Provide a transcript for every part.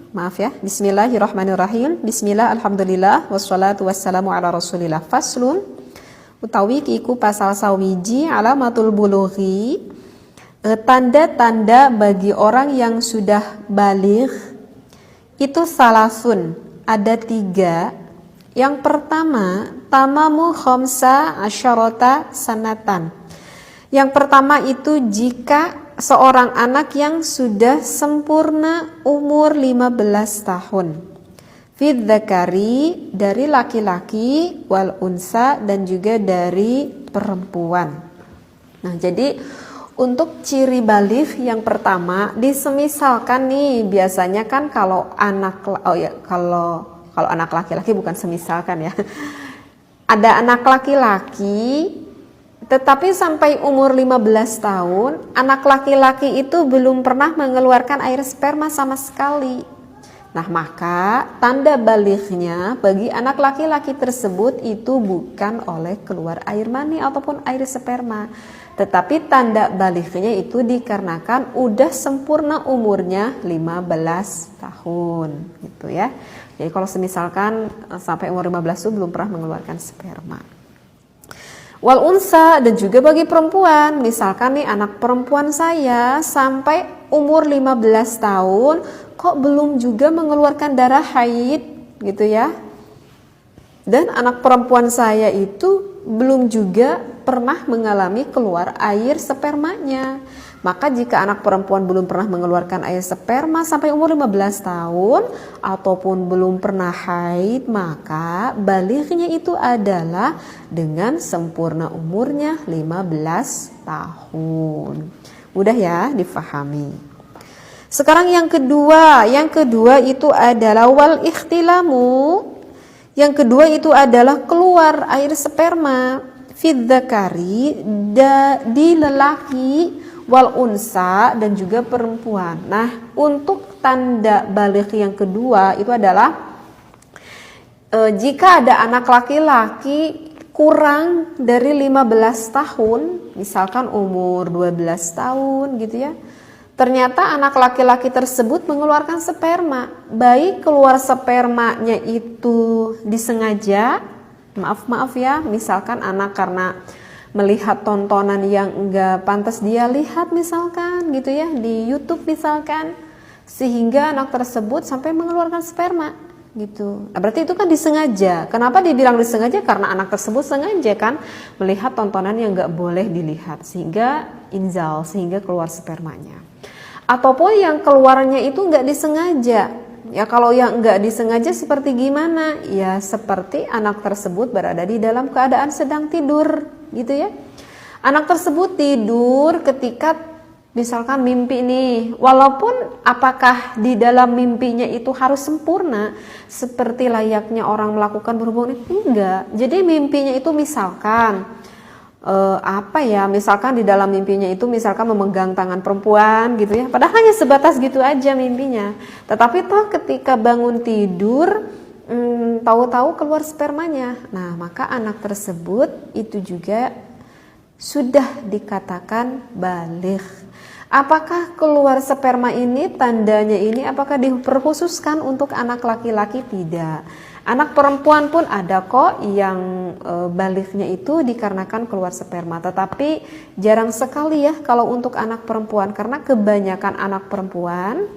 Maaf ya. Bismillahirrahmanirrahim. Bismillah, alhamdulillah, wassalatu wassalamu ala rasulillah. Faslun utawi iku pasal sawiji alamatul bulughi, tanda-tanda bagi orang yang sudah baligh itu salasun, ada 3. Yang pertama, tamamu khamsa asyarata sanatan. Yang pertama itu jika seorang anak yang sudah sempurna umur 15 tahun. Fid dzakari, dari laki-laki, wal unsa, dan juga dari perempuan. Nah, jadi untuk ciri baligh yang pertama, disemisalkan nih, biasanya kan kalau anak kalau anak laki-laki, bukan semisalkan ya. Ada anak laki-laki tetapi sampai umur 15 tahun, anak laki-laki itu belum pernah mengeluarkan air sperma sama sekali. Nah, maka tanda balighnya bagi anak laki-laki tersebut itu bukan oleh keluar air mani ataupun air sperma, tetapi tanda balighnya itu dikarenakan udah sempurna umurnya 15 tahun gitu ya. Jadi kalau misalkan sampai umur 15 itu belum pernah mengeluarkan sperma. Wal unsa, dan juga bagi perempuan, misalkan nih anak perempuan saya sampai umur 15 tahun kok belum juga mengeluarkan darah haid gitu ya. Dan anak perempuan saya itu belum juga pernah mengalami keluar air spermanya. Maka jika anak perempuan belum pernah mengeluarkan air sperma sampai umur 15 tahun ataupun belum pernah haid, maka balighnya itu adalah dengan sempurna umurnya 15 tahun. Mudah ya difahami. Sekarang yang kedua itu adalah wal ikhtilamu. Yang kedua itu adalah keluar air sperma fid dzakari, di lelaki, wal unsa, dan juga perempuan. Nah, untuk tanda baligh yang kedua itu adalah jika ada anak laki-laki kurang dari 15 tahun, misalkan umur 12 tahun gitu ya, ternyata anak laki-laki tersebut mengeluarkan sperma, baik keluar spermanya itu disengaja, maaf ya, misalkan anak karena melihat tontonan yang enggak pantas dia lihat misalkan gitu ya di YouTube misalkan, sehingga anak tersebut sampai mengeluarkan sperma gitu. Nah, berarti itu kan disengaja. Kenapa dibilang disengaja? Karena anak tersebut sengaja kan melihat tontonan yang enggak boleh dilihat sehingga inzal, sehingga keluar spermanya. Ataupun yang keluarnya itu enggak disengaja. Ya, kalau yang enggak disengaja seperti gimana? Ya seperti anak tersebut berada di dalam keadaan sedang tidur gitu ya. Anak tersebut tidur ketika misalkan mimpi nih, walaupun apakah di dalam mimpinya itu harus sempurna seperti layaknya orang melakukan berhubungan, enggak. Jadi mimpinya itu misalkan misalkan di dalam mimpinya itu misalkan memegang tangan perempuan gitu ya, padahal hanya sebatas gitu aja mimpinya, tetapi toh ketika bangun tidur tahu-tahu keluar spermanya. Nah, maka anak tersebut itu juga sudah dikatakan baligh. Apakah keluar sperma ini, tandanya ini apakah diperkhususkan untuk anak laki-laki? Tidak. Anak perempuan pun ada kok yang balighnya itu dikarenakan keluar sperma, tetapi jarang sekali ya kalau untuk anak perempuan, karena kebanyakan anak perempuan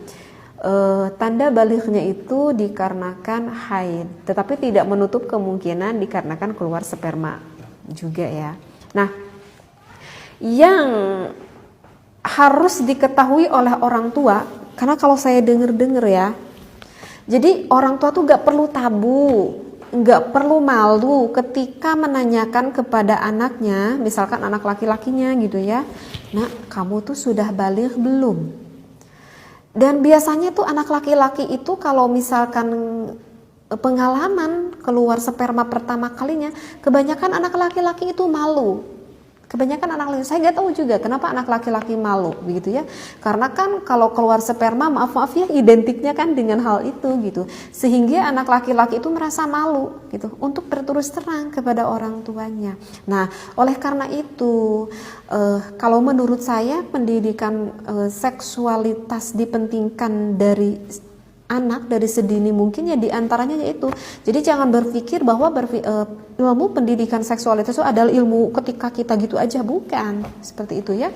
tanda balighnya itu dikarenakan haid, tetapi tidak menutup kemungkinan dikarenakan keluar sperma juga ya. Nah, yang harus diketahui oleh orang tua, karena kalau saya dengar ya, jadi orang tua tuh gak perlu tabu, gak perlu malu ketika menanyakan kepada anaknya, misalkan anak laki-lakinya gitu ya, "Nak, kamu tuh sudah baligh belum?" Dan biasanya tuh anak laki-laki itu kalau misalkan pengalaman keluar sperma pertama kalinya, kebanyakan anak laki-laki itu malu. Kebanyakan anak laki-laki, saya nggak tahu juga kenapa anak laki-laki malu begitu ya. Karena kan kalau keluar sperma, maaf ya, identiknya kan dengan hal itu gitu. Sehingga anak laki-laki itu merasa malu gitu untuk berterus terang kepada orang tuanya. Nah, oleh karena itu kalau menurut saya pendidikan seksualitas dipentingkan dari anak dari sedini mungkin ya diantaranya yaitu. Jadi jangan berpikir bahwa ilmu pendidikan seksualitas itu adalah ilmu ketika kita gitu aja, bukan seperti itu ya.